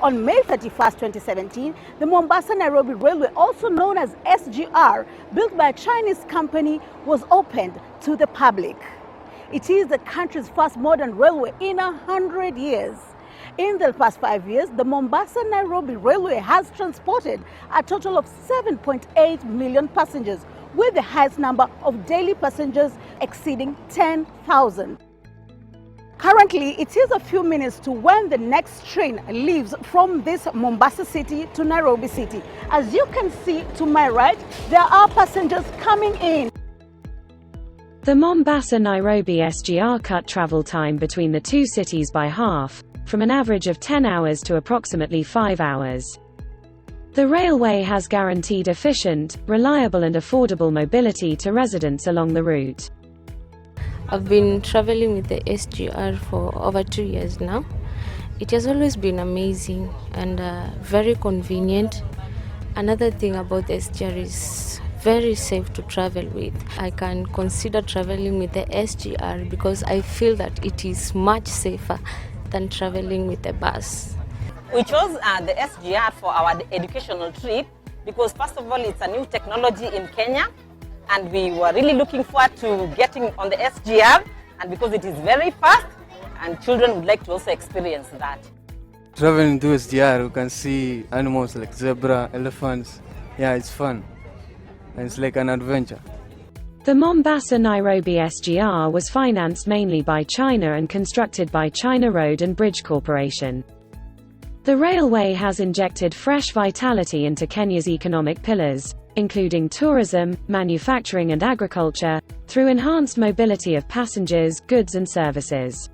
On May 31st, 2017, the Mombasa-Nairobi Railway, also known as SGR, built by a Chinese company, was opened to the public. It is the country's first modern railway in 100 years. In the past 5 years, the Mombasa-Nairobi Railway has transported a total of 7.8 million passengers, with the highest number of daily passengers exceeding 10,000. Currently, it is a few minutes to when the next train leaves from this Mombasa city to Nairobi city. As you can see to my right, there are passengers coming in. The Mombasa-Nairobi SGR cut travel time between the two cities by half, from an average of 10 hours to approximately 5 hours. The railway has guaranteed efficient, reliable and affordable mobility to residents along the route. I've been traveling with the SGR for over 2 years now. It has always been amazing and very convenient. Another thing about the SGR is very safe to travel with. I can consider traveling with the SGR because I feel that it is much safer than traveling with a bus. We chose the SGR for our educational trip because first of all it's a new technology in Kenya and we were really looking forward to getting on the SGR and because it is very fast and children would like to also experience that. Traveling to SGR we can see animals like zebra, elephants. Yeah, it's fun and it's like an adventure. The Mombasa-Nairobi SGR was financed mainly by China and constructed by China Road and Bridge Corporation. The railway has injected fresh vitality into Kenya's economic pillars, including tourism, manufacturing and agriculture, through enhanced mobility of passengers, goods and services.